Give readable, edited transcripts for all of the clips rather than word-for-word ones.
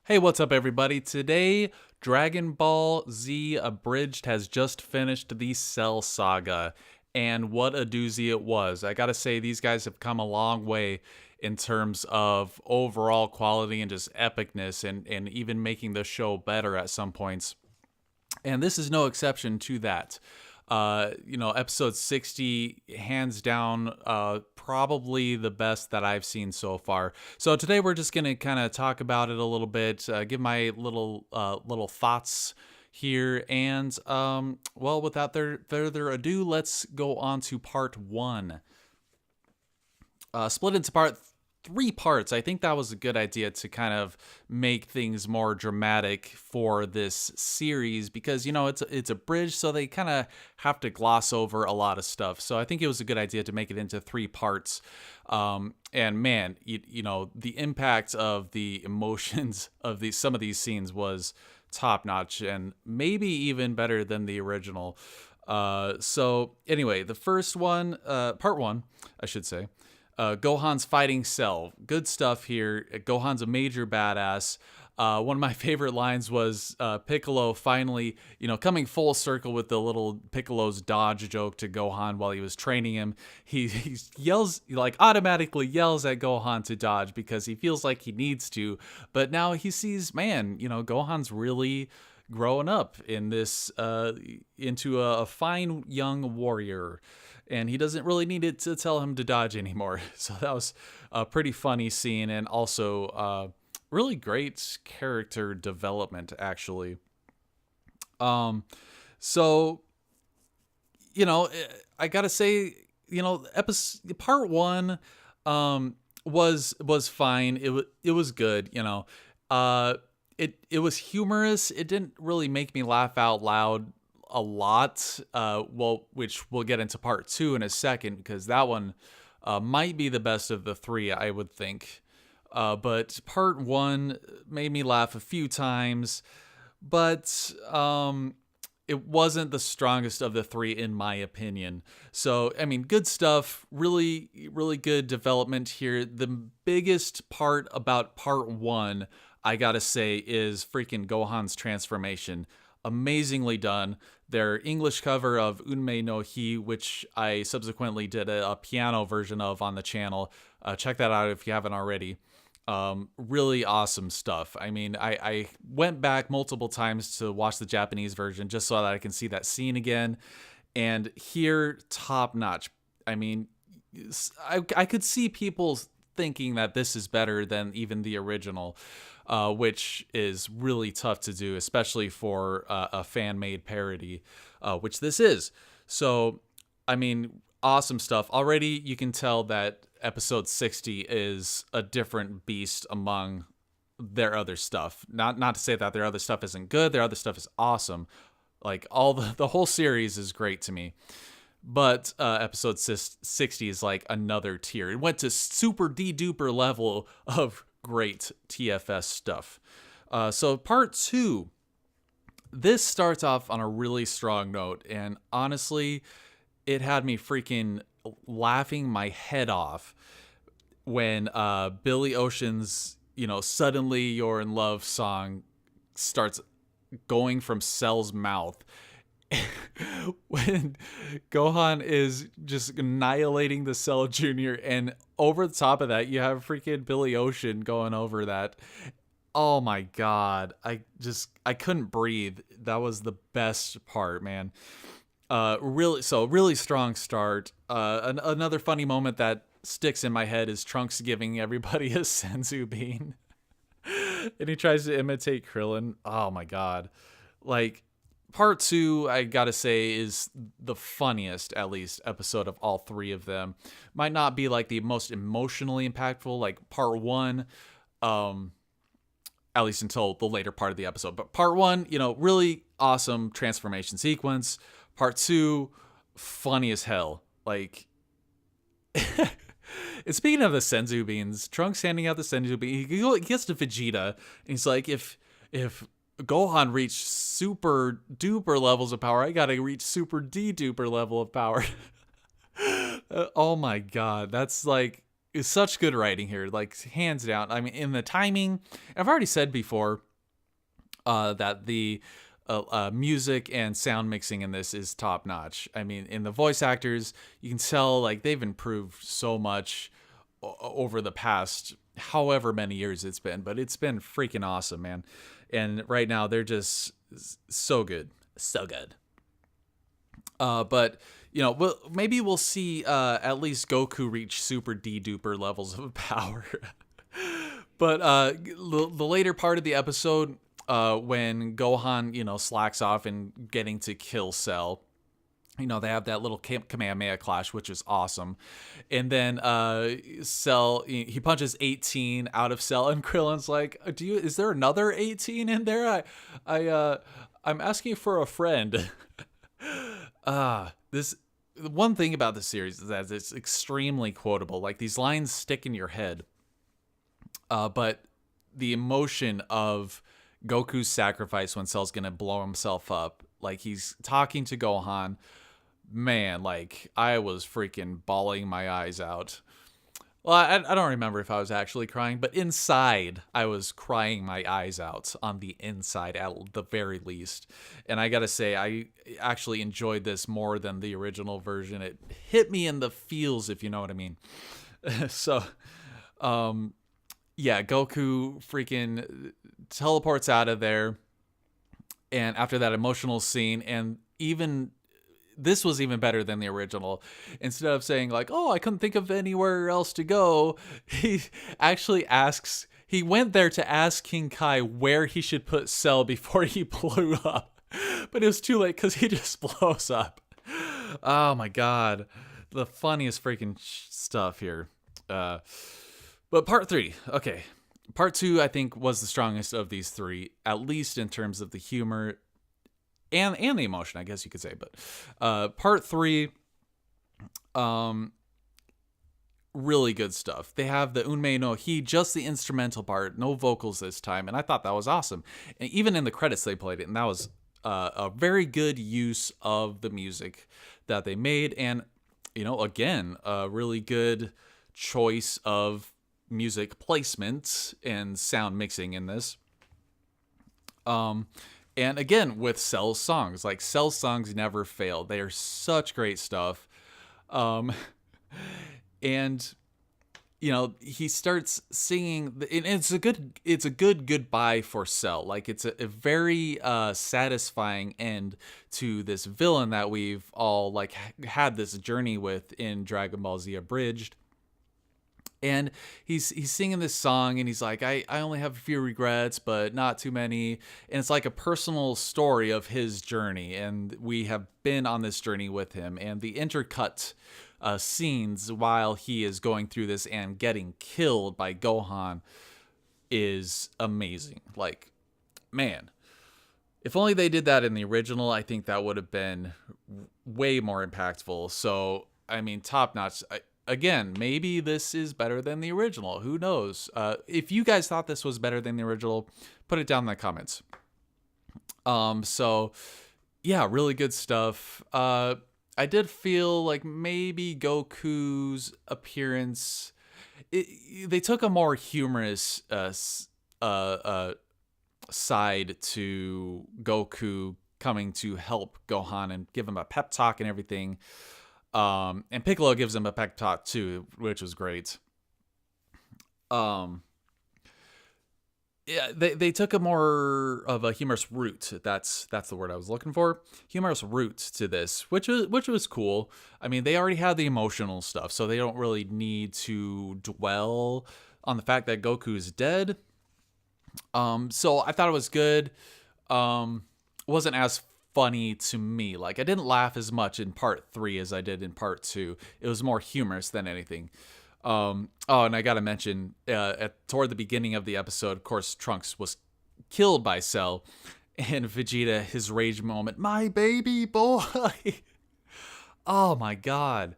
Hey, what's up, everybody? Today, Dragon Ball Z Abridged has just finished the Cell Saga, and what a doozy it was. I gotta say, these guys have come a long way in terms of overall quality and just epicness, and even making the show better at some points. And this is no exception to that. Episode 60, hands down, probably the best that I've seen so far. So today we're just gonna kind of talk about it a little bit, give my little thoughts here, and without further ado, let's go on to part one. Split into three parts. I think that was a good idea to kind of make things more dramatic for this series because it's a bridge, so they kind of have to gloss over a lot of stuff. So I think it was a good idea to make it into three parts. And man, the impact of the emotions of some of these scenes was top notch and maybe even better than the original. So anyway, the first one, part one, I should say. Gohan's fighting Cell. Good stuff here. Gohan's a major badass. One of my favorite lines was Piccolo finally, coming full circle with the little Piccolo's dodge joke to Gohan while he was training him. He yells, automatically yells at Gohan to dodge because he feels like he needs to. But now he sees, man, Gohan's really growing up in this, into a fine young warrior. And he doesn't really need it to tell him to dodge anymore. So that was a pretty funny scene, and also really great character development, actually. So I gotta say, episode part one, was fine. It was good. It was humorous. It didn't really make me laugh out loud a lot, which we'll get into part two in a second, because that one might be the best of the three, I would think. But part one made me laugh a few times, but it wasn't the strongest of the three, in my opinion. So, I mean, good stuff, really, really good development here. The biggest part about part one, I gotta say, is freaking Gohan's transformation. Amazingly done. Their English cover of Unmei no Hi, which I subsequently did a piano version of on the channel. Check that out if you haven't already. Really awesome stuff. I mean, I went back multiple times to watch the Japanese version just so that I can see that scene again. And here, top notch. I mean, I could see people thinking that this is better than even the original. Which is really tough to do, especially for a fan-made parody, which this is. So, I mean, awesome stuff. Already, you can tell that episode 60 is a different beast among their other stuff. Not to say that their other stuff isn't good. Their other stuff is awesome. Like, all the whole series is great to me. But episode 60 is like another tier. It went to super de-duper level of great TFS stuff. So part two, this starts off on a really strong note, and honestly, it had me freaking laughing my head off when Billy Ocean's Suddenly You're in Love song starts going from Cell's mouth. When Gohan is just annihilating the Cell Jr., and over the top of that, you have freaking Billy Ocean going over that. Oh my god. I couldn't breathe. That was the best part, man. Really strong start. Another funny moment that sticks in my head is Trunks giving everybody a senzu bean. And he tries to imitate Krillin. Oh my god. Like, part two, I gotta say, is the funniest, at least, episode of all three of them. Might not be like the most emotionally impactful, like part one, at least until the later part of the episode. But part one, really awesome transformation sequence. Part two, funny as hell. Like, and speaking of the senzu beans, Trunks handing out the senzu bean, he gets to Vegeta, and he's like, if Gohan reached super duper levels of power, I gotta reach super de duper level of power. Oh my god, that's like It's such good writing here, like hands down. I mean, in the timing, I've already said before that the music and sound mixing in this is top notch. I mean, in the voice actors, you can tell like they've improved so much over the past however many years it's been, but it's been freaking awesome, man. And right now they're just so good, so good. But you know, maybe we'll see at least Goku reach super D-duper levels of power. But the later part of the episode, when Gohan, you know, slacks off and getting to kill Cell, you know, they have that little Kamehameha clash, which is awesome. And then Cell, he punches 18 out of Cell, and Krillin's like, is there another 18 in there? I'm asking for a friend. This one thing about the series is that it's extremely quotable. Like, these lines stick in your head. But the emotion of Goku's sacrifice when Cell's gonna blow himself up, like he's talking to Gohan, man, like I was freaking bawling my eyes out. Well, I don't remember if I was actually crying, but inside I was crying my eyes out on the inside at the very least. And I gotta say, I actually enjoyed this more than the original version. It hit me in the feels, if you know what I mean. So, yeah, Goku freaking teleports out of there. And after that emotional scene, and even this was even better than the original. Instead of saying like, oh, I couldn't think of anywhere else to go, he actually asks, he went there to ask King Kai where he should put Cell before he blew up. But it was too late because he just blows up. Oh my God. The funniest freaking stuff here. But part 3, okay. Part 2, I think, was the strongest of these 3, at least in terms of the humor and the emotion, I guess you could say. But part 3, really good stuff. They have the Unmei no Hi, just the instrumental part, no vocals this time, and I thought that was awesome. And even in the credits, they played it, and that was a very good use of the music that they made. And, you know, again, a really good choice of music placement and sound mixing in this. And again, with Cell's songs, like Cell's songs never fail. They are such great stuff. And you know, he starts singing, and it's a good goodbye for Cell. Like, it's a very satisfying end to this villain that we've all like had this journey with in Dragon Ball Z Abridged. And he's singing this song, and he's like, I only have a few regrets, but not too many. And it's like a personal story of his journey, and we have been on this journey with him. And the intercut scenes while he is going through this and getting killed by Gohan is amazing. Like, man, if only they did that in the original, I think that would have been way more impactful. So, I mean, top notch. Again, maybe this is better than the original. Who knows? If you guys thought this was better than the original, put it down in the comments. So, yeah, really good stuff. I did feel like maybe Goku's appearance, they took a more humorous side to Goku coming to help Gohan and give him a pep talk and everything. And Piccolo gives him a pep talk too, which was great. Yeah, they took a more of a humorous route. That's the word I was looking for. Humorous route to this, which was cool. I mean, they already had the emotional stuff, so they don't really need to dwell on the fact that Goku is dead. So I thought it was good. Wasn't as funny to me. Like, I didn't laugh as much in part 3 as I did in part 2. It was more humorous than anything. Oh, and I gotta mention, toward the beginning of the episode, of course, Trunks was killed by Cell, and Vegeta, his rage moment, my baby boy. Oh my God.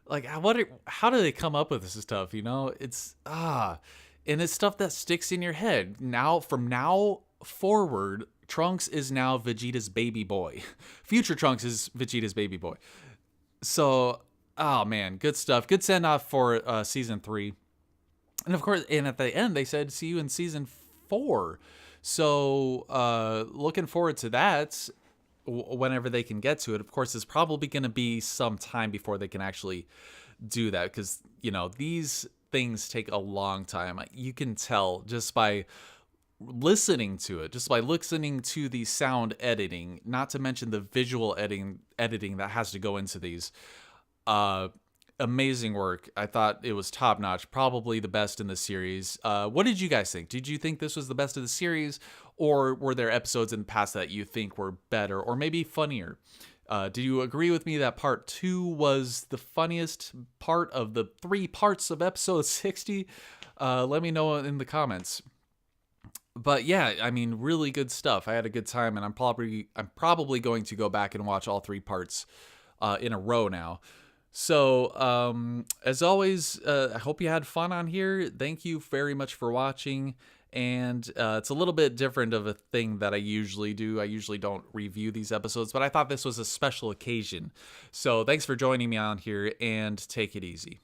Like, how do they come up with this stuff? You know, it's, and it's stuff that sticks in your head. Now, from now forward, Trunks is now Vegeta's baby boy. Future Trunks is Vegeta's baby boy. So, oh man, good stuff. Good send off for season 3. And of course, and at the end, they said, see you in season 4. So, looking forward to that whenever they can get to it. Of course, it's probably going to be some time before they can actually do that because, these things take a long time. You can tell just by listening to it, just by listening to the sound editing, not to mention the visual editing that has to go into these. Amazing work. I thought it was top notch, probably the best in the series. What did you guys think? Did you think this was the best of the series, or were there episodes in the past that you think were better or maybe funnier? Do you agree with me that part 2 was the funniest part of the 3 parts of episode 60? Let me know in the comments. But yeah, I mean, really good stuff. I had a good time, and I'm probably going to go back and watch all 3 parts in a row now. So, as always, I hope you had fun on here. Thank you very much for watching. And it's a little bit different of a thing that I usually do. I usually don't review these episodes, but I thought this was a special occasion. So thanks for joining me on here, and take it easy.